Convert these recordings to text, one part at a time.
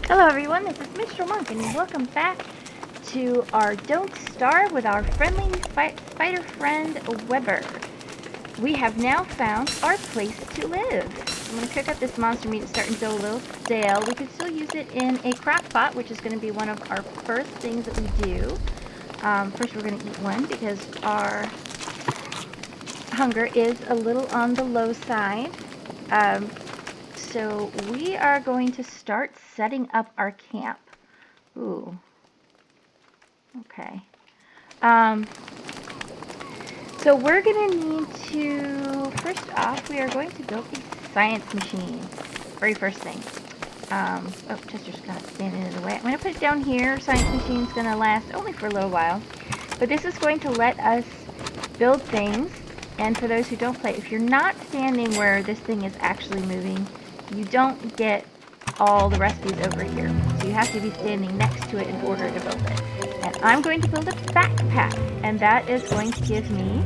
Hello everyone, this is Minstrel Monk and welcome back to our Don't Starve with our friendly spider friend Weber. We have now found our place to live. I'm going to cook up this monster meat. It's starting to go a little stale. We could still use it in a crock pot, which is going to be one of our first things that we do. First we're going to eat one because our hunger is a little on the low side. So we are going to start setting up our camp. Ooh. Okay. So we're going to need to, first off, we are going to build a science machine. Very first thing. Oh, Chester's kind of standing in the way. I'm going to put it down here. Science machine's going to last only for a little while. But this is going to let us build things. And for those who don't play, if you're not standing where this thing is actually moving, you don't get all the recipes over here. So you have to be standing next to it in order to build it. And I'm going to build a backpack, and that is going to give me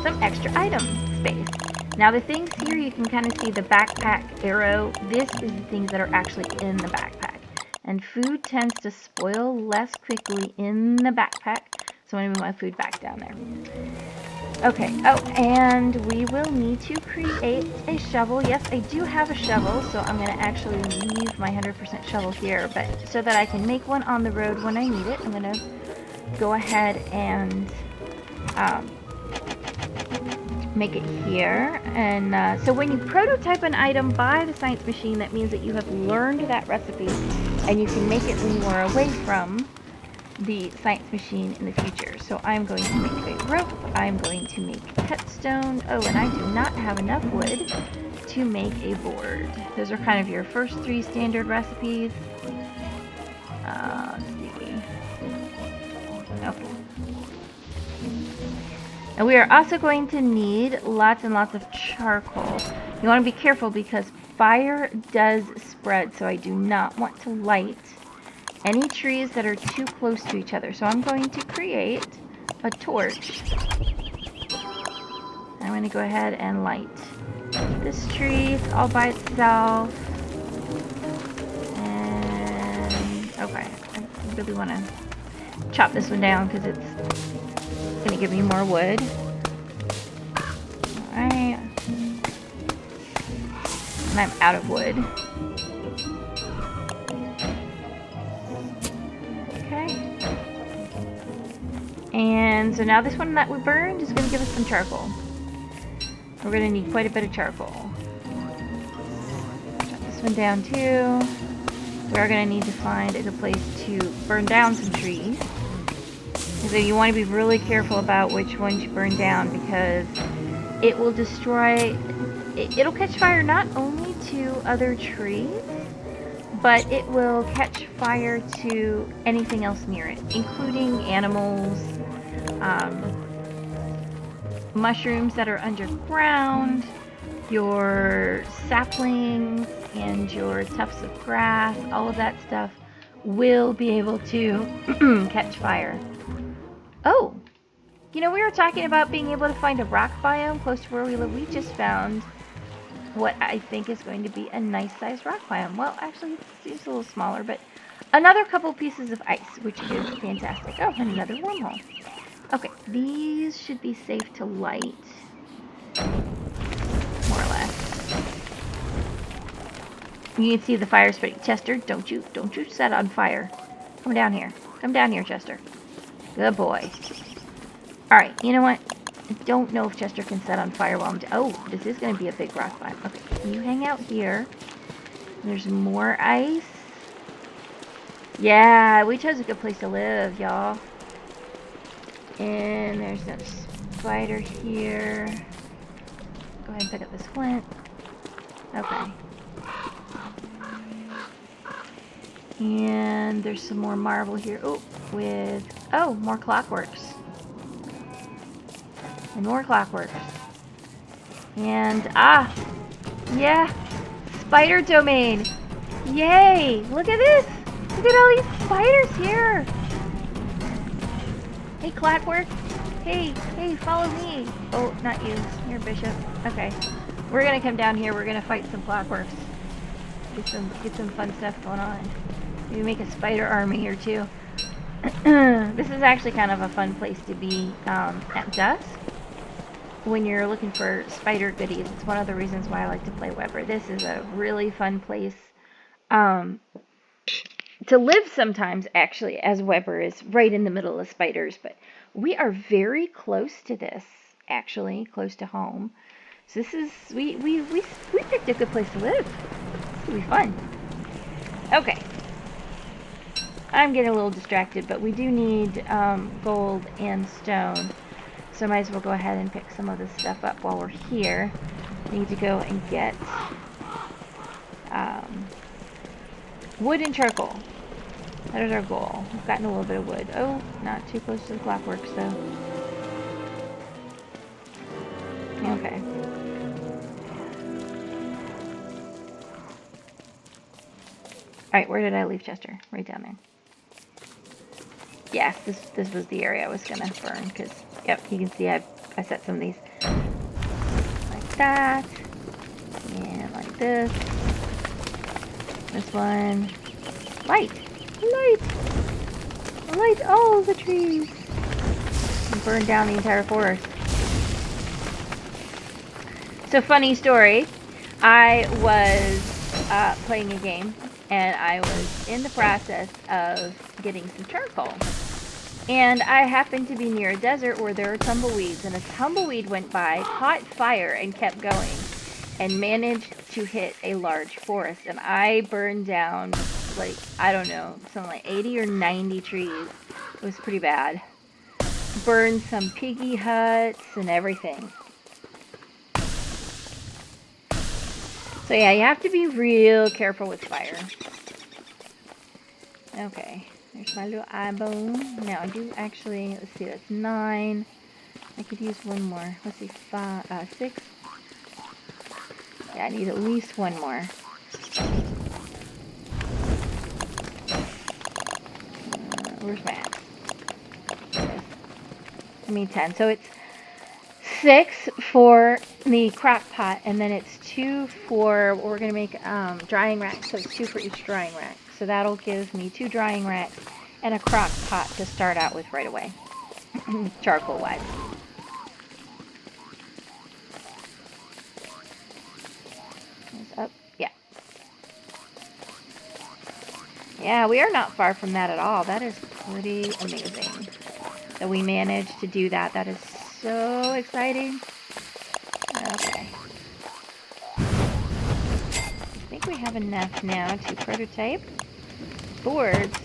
some extra item space. Now the things here, you can kind of see the backpack arrow. This is the things that are actually in the backpack. And food tends to spoil less quickly in the backpack, so I'm going to move my food back down there. Okay, oh, and we will need to create a shovel. Yes, I do have a shovel, so I'm going to actually leave my 100% shovel here, but so that I can make one on the road when I need it, I'm going to go ahead and make it here. And so when you prototype an item by the science machine, that means that you have learned that recipe, and you can make it when you are away from the science machine in the future. So I'm going to make a rope, I'm going to make cutstone. Oh, and I do not have enough wood to make a board. Those are kind of your first three standard recipes. Let's see. Okay. And we are also going to need lots and lots of charcoal. You want to be careful because fire does spread, so I do not want to light any trees that are too close to each other. So I'm going to create a torch. I'm going to go ahead and light this tree all by itself. And okay, I really want to chop this one down because it's going to give me more wood. Alright. And I'm out of wood. And so now this one that we burned is going to give us some charcoal. We're going to need quite a bit of charcoal. Chop this one down too. We are going to need to find a good place to burn down some trees. So you want to be really careful about which ones you burn down because it will destroy, it'll catch fire not only to other trees, but it will catch fire to anything else near it, including animals, mushrooms that are underground, your saplings, and your tufts of grass. All of that stuff will be able to catch fire. Oh, you know, we were talking about being able to find a rock biome close to where we live. We just found what I think is going to be a nice sized rock biome. Well, actually, it seems a little smaller, but another couple pieces of ice, which is fantastic. Oh, and another wormhole. Okay, these should be safe to light, more or less. You can see the fire spreading. Chester, don't you set on fire. Come down here. Come down here, Chester. Good boy. Alright, you know what? I don't know if Chester can set on fire while I'm oh, this is going to be a big rock biome. Okay, you hang out here. There's more ice. Yeah, we chose a good place to live, y'all. And there's another spider here. Go ahead and pick up this flint. Okay. And there's some more marble here. Oh, with, oh, more clockworks. And more clockworks. And, yeah, spider domain. Yay, look at this. Look at all these spiders here. Hey, clockwork. Hey, follow me. Oh, not you. You're Bishop. Okay. We're going to come down here. We're going to fight some clockworks. Get some fun stuff going on. Maybe make a spider army or two. This is actually kind of a fun place to be at dusk when you're looking for spider goodies. It's one of the reasons why I like to play Weber. This is a really fun place to live sometimes, actually, as Weber is right in the middle of spiders. But we are very close to this, actually, close to home. So this is, we picked a good place to live. This will be fun. Okay. I'm getting a little distracted, but we do need gold and stone. So I might as well go ahead and pick some of this stuff up while we're here. We need to go and get wood and charcoal. That is our goal. We've gotten a little bit of wood. Oh, not too close to the clockwork, so. Okay. Alright, where did I leave Chester? Right down there. Yes, this was the area I was gonna burn, because, yep, you can see I set some of these like that, and like this. This one. Light! Light! Light all the trees! And burn down the entire forest. So, funny story. I was playing a game, and I was in the process of getting some charcoal. And I happened to be near a desert where there are tumbleweeds, and a tumbleweed went by, caught fire, and kept going, and managed to hit a large forest. And I burned down, like, I don't know, something like 80 or 90 trees. It was pretty bad. Burned some piggy huts and everything. So yeah, you have to be real careful with fire. Okay, there's my little eye bone. Now I do actually, let's see, that's 9. I could use one more. Let's see, 6. Yeah, I need at least one more. Where's my axe? I mean 10. So it's 6 for the crock pot, and then it's 2 for what we're going to make drying racks. So it's 2 for each drying rack. So that'll give me 2 drying racks and a crock pot to start out with right away, charcoal wise. Up, yeah. Yeah, we are not far from that at all. That is pretty amazing that we managed to do that. That is so exciting. Okay. I think we have enough now to prototype boards.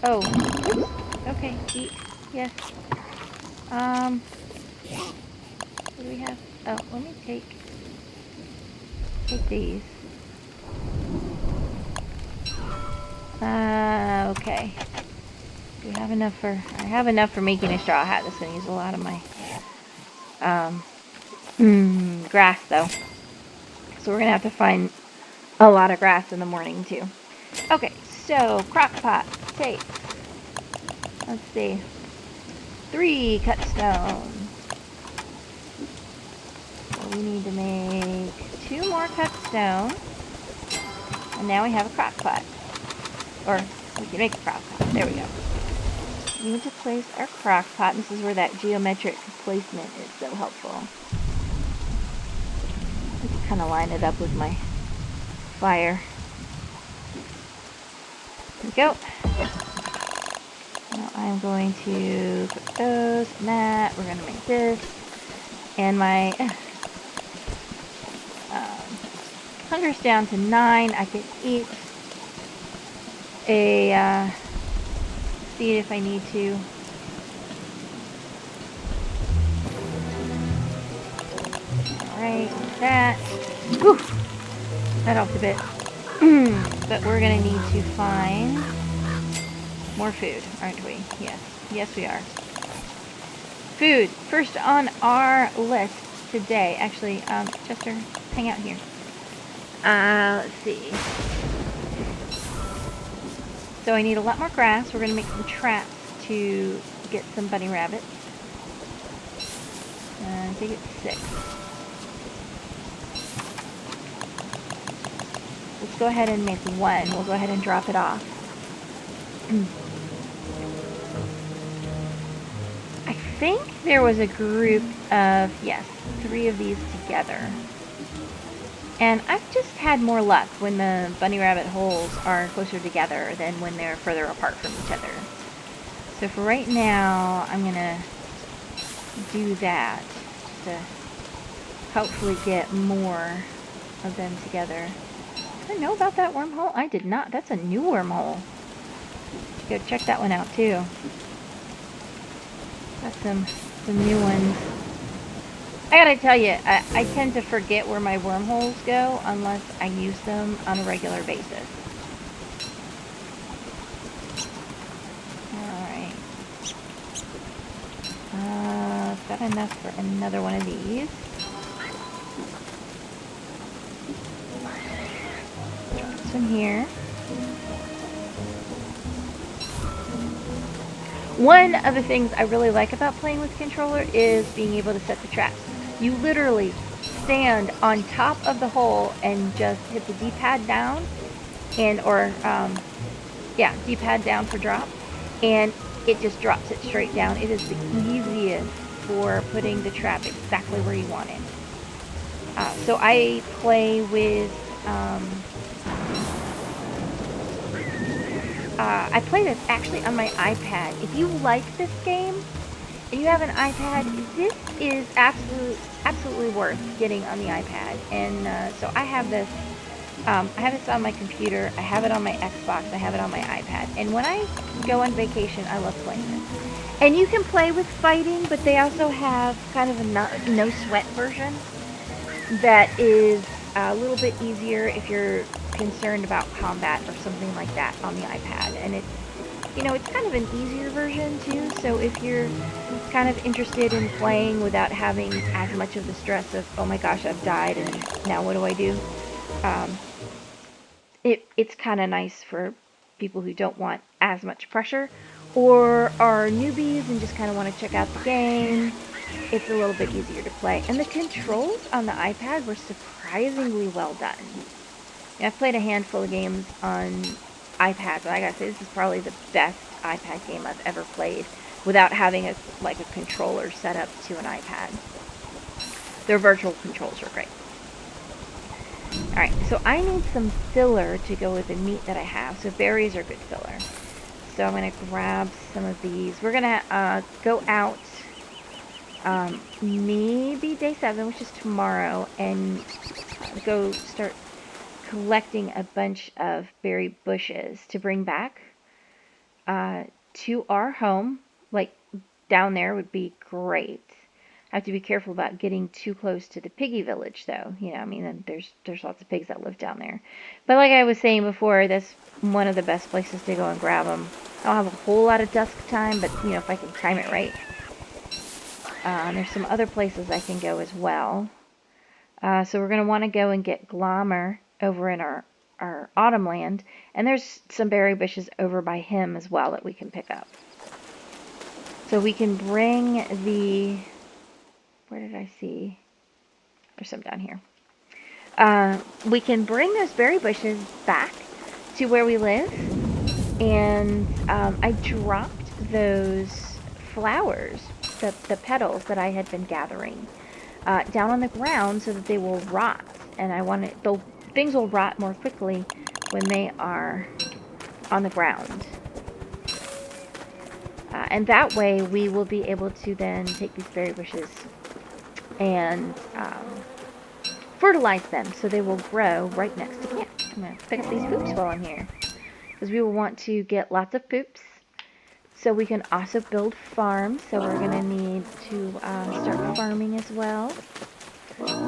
Oh, oops. Okay, eat. Yes. What do we have? Oh, let me take these. Okay. Do we have enough for? I have enough for making a straw hat. This one uses a lot of my grass though. So we're gonna have to find a lot of grass in the morning too. Okay, so crock pot takes, let's see, 3 cut stone. So we need to make 2 more cut stone, and now we have a crock pot. Or we can make a crock pot. There we go. We need to place our crock pot. This is where that geometric placement is so helpful. I can kind of line it up with my fire. There we go. Now I'm going to put those and that. We're going to make this. And my hunger's down to 9. I can eat a seed if I need to. Alright, that. Whew, that helped a bit. But we're going to need to find more food, aren't we? Yes. Yes, we are. Food. First on our list today. Actually, Chester, hang out here. Let's see. So I need a lot more grass. We're going to make some traps to get some bunny rabbits. I think it's 6. Let's go ahead and make one. We'll go ahead and drop it off. I think there was a group of, yes, 3 of these together. And I've just had more luck when the bunny rabbit holes are closer together than when they're further apart from each other. So for right now, I'm going to do that to hopefully get more of them together. Did I know about that wormhole? I did not. That's a new wormhole. Go check that one out too. Got some new ones. I gotta tell you, I tend to forget where my wormholes go unless I use them on a regular basis. Alright. Got enough for another one of these. Drop some here. One of the things I really like about playing with controller is being able to set the traps. You literally stand on top of the hole and just hit the D-pad down, D-pad down for drop, and it just drops it straight down. It is the easiest for putting the trap exactly where you want it. So I play with, I play this actually on my iPad. If you like this game and you have an iPad, this is absolutely worth getting on the iPad. And so I have this. I have this on my computer. I have it on my Xbox. I have it on my iPad. And when I go on vacation, I love playing this. And you can play with fighting, but they also have kind of a no sweat version that is a little bit easier if you're concerned about combat or something like that on the iPad. And it's, you know, it's kind of an easier version too. So if you're kind of interested in playing without having as much of the stress of, oh my gosh, I've died and now what do I do? It's kind of nice for people who don't want as much pressure or are newbies and just kind of want to check out the game. It's a little bit easier to play. And the controls on the iPad were surprisingly well done. I've played a handful of games on iPad, but I gotta say this is probably the best iPad game I've ever played without having a controller set up to an iPad. Their virtual controls are great. Alright, so I need some filler to go with the meat that I have. So berries are good filler. So I'm going to grab some of these. We're going to go out maybe day 7, which is tomorrow, and go start collecting a bunch of berry bushes to bring back to our home. Like down there would be great. I have to be careful about getting too close to the piggy village, though. You know, I mean, there's lots of pigs that live down there. But like I was saying before, that's one of the best places to go and grab them. I don't have a whole lot of dusk time, but, you know, if I can time it right. There's some other places I can go as well. So we're going to want to go and get Glommer over in our autumn land. And there's some berry bushes over by him as well that we can pick up. So we can bring the... Where did I see? There's some down here. We can bring those berry bushes back to where we live. And I dropped those flowers, the petals that I had been gathering, down on the ground so that they will rot. And things will rot more quickly when they are on the ground. And that way we will be able to then take these berry bushes and fertilize them so they will grow right next to camp. I'm going to pick up these poops while I'm here, because we will want to get lots of poops so we can also build farms. So we're going to need to start farming as well.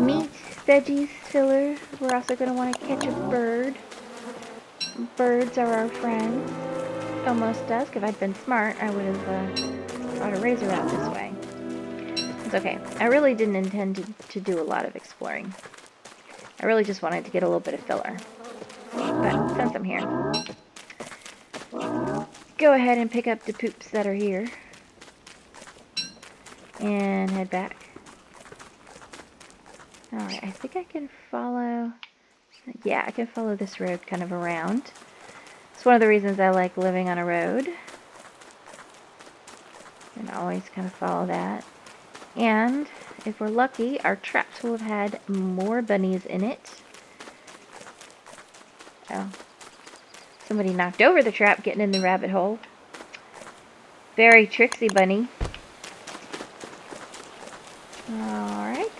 Meat, veggies, filler. We're also going to want to catch a bird. Birds are our friends. Almost dusk. If I'd been smart, I would have brought a razor out this way. It's okay. I really didn't intend to do a lot of exploring. I really just wanted to get a little bit of filler. But since I'm here, go ahead and pick up the poops that are here. And head back. Alright, I think I can follow Yeah, I can follow this road kind of around. It's one of the reasons I like living on a road. And always kind of follow that. And if we're lucky, our traps will have had more bunnies in it. Oh, somebody knocked over the trap getting in the rabbit hole. Very tricksy bunny. Alright.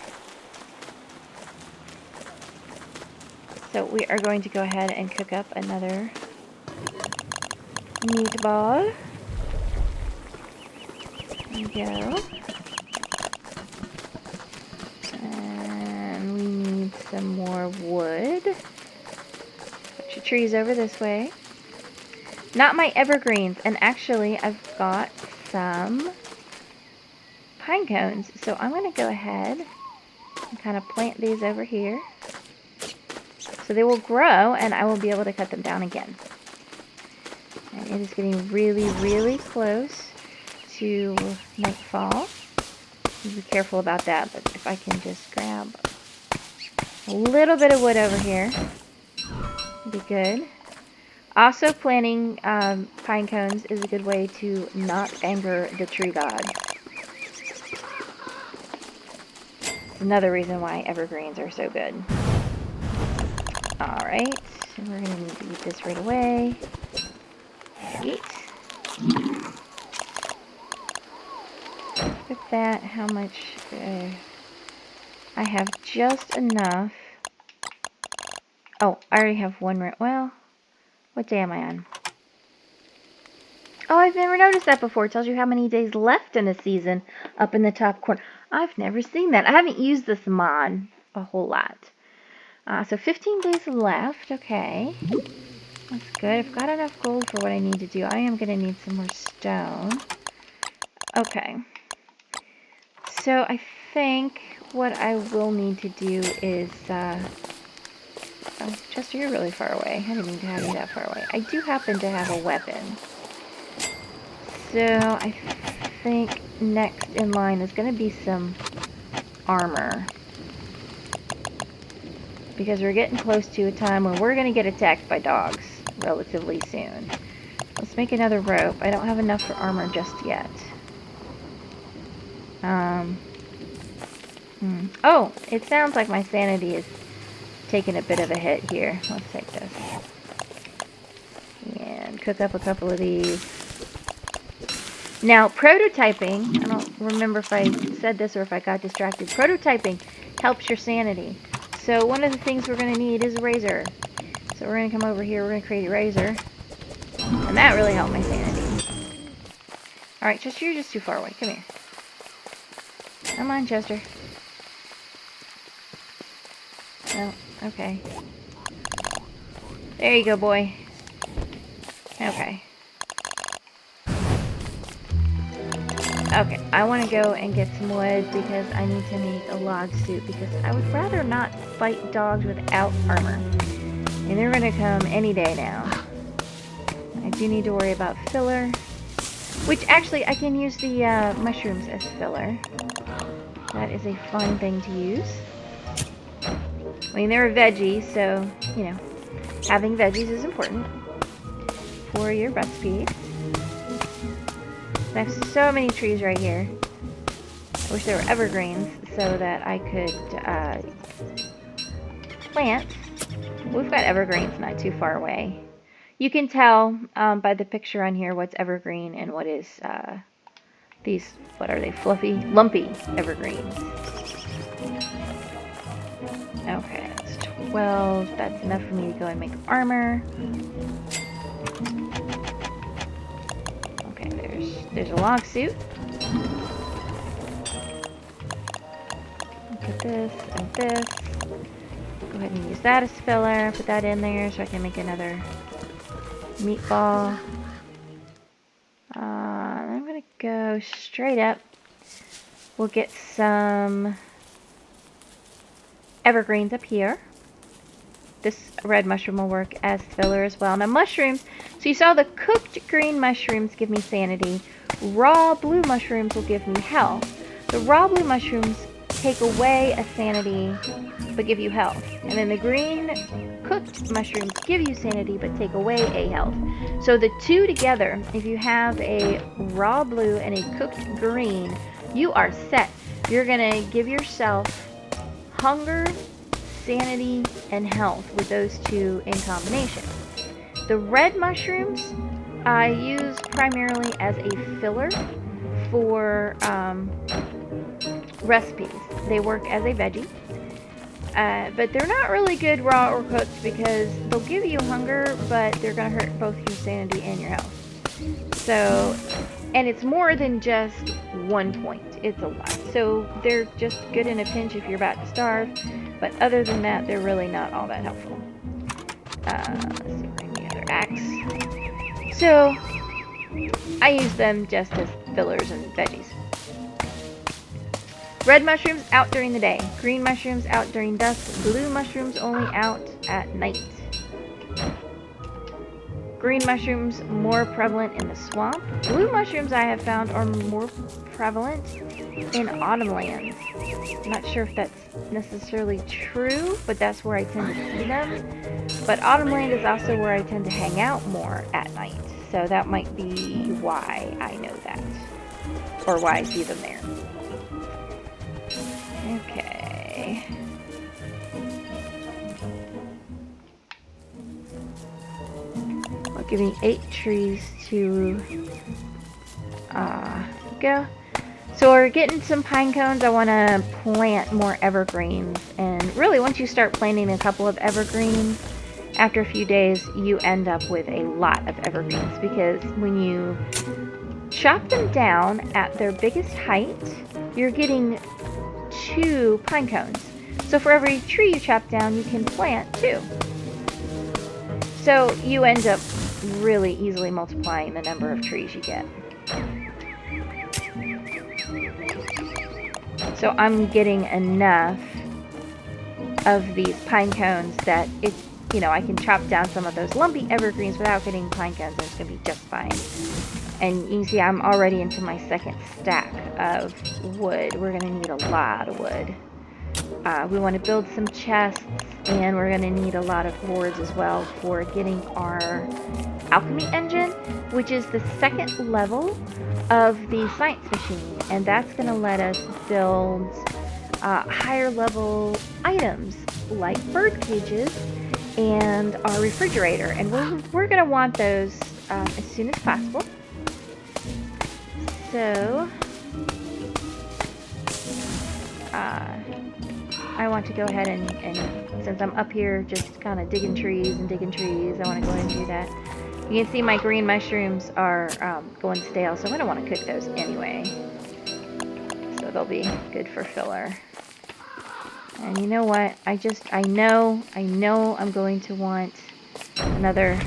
So we are going to go ahead and cook up another meatball. There we go. And we need some more wood. Put your trees over this way. Not my evergreens, and actually I've got some pine cones. So I'm going to go ahead and kind of plant these over here. So they will grow and I will be able to cut them down again. And it is getting really, really close to nightfall. Be careful about that, but if I can just grab a little bit of wood over here, it'd be good. Also, planting pine cones is a good way to not anger the tree god. It's another reason why evergreens are so good. Alright, so we're going to need to eat this right away. Eat. Look at that, how much I have just enough. Oh, I already have one. Well, what day am I on? Oh, I've never noticed that before. It tells you how many days left in a season up in the top corner. I've never seen that. I haven't used this mod a whole lot. So 15 days left. Okay. That's good. I've got enough gold for what I need to do. I am going to need some more stone. Okay. So I think what I will need to do is... Oh, Chester, you're really far away. I didn't mean to have you that far away. I do happen to have a weapon. So I think next in line is going to be some armor. Because we're getting close to a time when we're going to get attacked by dogs relatively soon. Let's make another rope. I don't have enough for armor just yet. Oh, it sounds like my sanity is taking a bit of a hit here. Let's take this. And cook up a couple of these. Now, prototyping, I don't remember if I said this or if I got distracted. Prototyping helps your sanity. So one of the things we're going to need is a razor. So we're going to come over here, we're going to create a razor. And that really helped my sanity. Alright, Chester, you're just too far away. Come here. Come on, Chester. No, okay. There you go, boy. Okay. Okay, I want to go and get some wood because I need to make a log suit because I would rather not fight dogs without armor. And they're going to come any day now. I do need to worry about filler. Which actually I can use the mushrooms as filler. That is a fun thing to use. I mean, they're a veggie, so, you know, having veggies is important for your recipes. I have so many trees right here. I wish there were evergreens so that I could plant. We've got evergreens not too far away. You can tell by the picture on here what's evergreen and what is these, what are they, fluffy, lumpy evergreens. Okay, that's 12. That's enough for me to go and make armor. Okay, there's a log suit. Put this and this. Go ahead and use that as filler. Put that in there so I can make another meatball. I'm gonna go straight up. We'll get some evergreens up here. This red mushroom will work as filler as well. Now mushrooms, so you saw the cooked green mushrooms give me sanity. Raw blue mushrooms will give me health. The raw blue mushrooms take away a sanity but give you health. And then the green cooked mushrooms give you sanity but take away a health. So the two together, if you have a raw blue and a cooked green, you are set. You're going to give yourself hunger, sanity, and health with those two in combination. The red mushrooms I use primarily as a filler for recipes. They work as a veggie. But they're not really good raw or cooked because they'll give you hunger, but they're going to hurt both your sanity and your health. So, and it's more than just 1 point. It's a lot. So they're just good in a pinch if you're about to starve. But other than that, they're really not all that helpful. Let's see, bring the other axe. So I use them just as fillers and veggies. Red mushrooms out during the day. Green mushrooms out during dusk. Blue mushrooms only out at night. Green mushrooms more prevalent in the swamp. Blue mushrooms I have found are more prevalent in autumn lands. I'm not sure if that's necessarily true, but that's where I tend to see them. But autumn land is also where I tend to hang out more at night. So that might be why I know that. Or why I see them there. Okay. I'll give me 8 trees to go. So we're getting some pine cones. I want to plant more evergreens. And really, once you start planting a couple of evergreens, after a few days, you end up with a lot of evergreens. Because when you chop them down at their biggest height, you're getting 2 pine cones. So for every tree you chop down, you can plant 2. So you end up really easily multiplying the number of trees you get. So I'm getting enough of these pine cones that it, you know, I can chop down some of those lumpy evergreens without getting pine cones, and it's going to be just fine. And you can see I'm already into my second stack of wood. We're going to need a lot of wood. We want to build some chests, and we're going to need a lot of boards as well for getting our alchemy engine, which is the second level of the science machine. And that's going to let us build higher level items like bird cages and our refrigerator. And we're going to want those as soon as possible. So, I want to go ahead and since I'm up here just kind of digging trees, I want to go ahead and do that. You can see my green mushrooms are going stale, so I'm going to want to cook those anyway. So they'll be good for filler. And you know what? I know I'm going to want another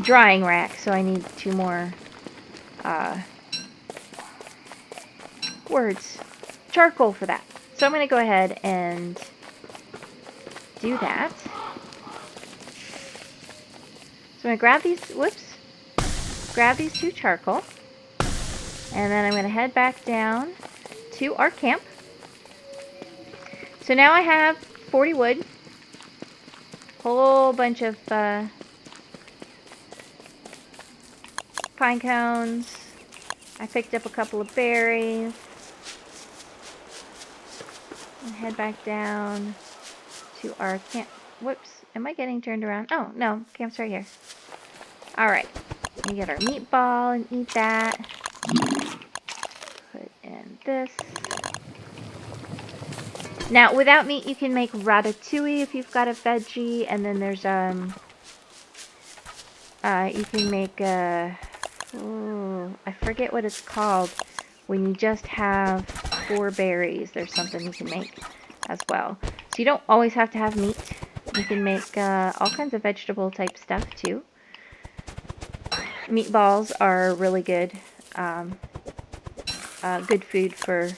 drying rack, so I need 2 more charcoal for that. So I'm going to go ahead and do that. So I'm going to grab these 2 charcoal, and then I'm going to head back down to our camp. So now I have 40 wood, whole bunch of pine cones. I picked up a couple of berries. And head back down to our camp. Whoops, am I getting turned around? Oh, no, camp's right here. Alright, we get our meatball and eat that. Put in this. Now, without meat, you can make ratatouille if you've got a veggie, and then there's, you can make, I forget what it's called, when you just have 4 berries. There's something you can make as well. So you don't always have to have meat. You can make all kinds of vegetable type stuff too. Meatballs are really good, good food for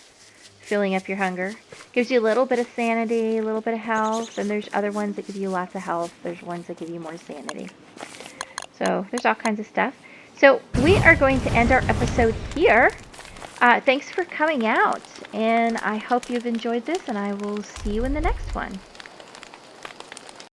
filling up your hunger. Gives you a little bit of sanity, a little bit of health, and there's other ones that give you lots of health. There's ones that give you more sanity. So there's all kinds of stuff. So we are going to end our episode here. Thanks for coming out. And I hope you've enjoyed this, and I will see you in the next one.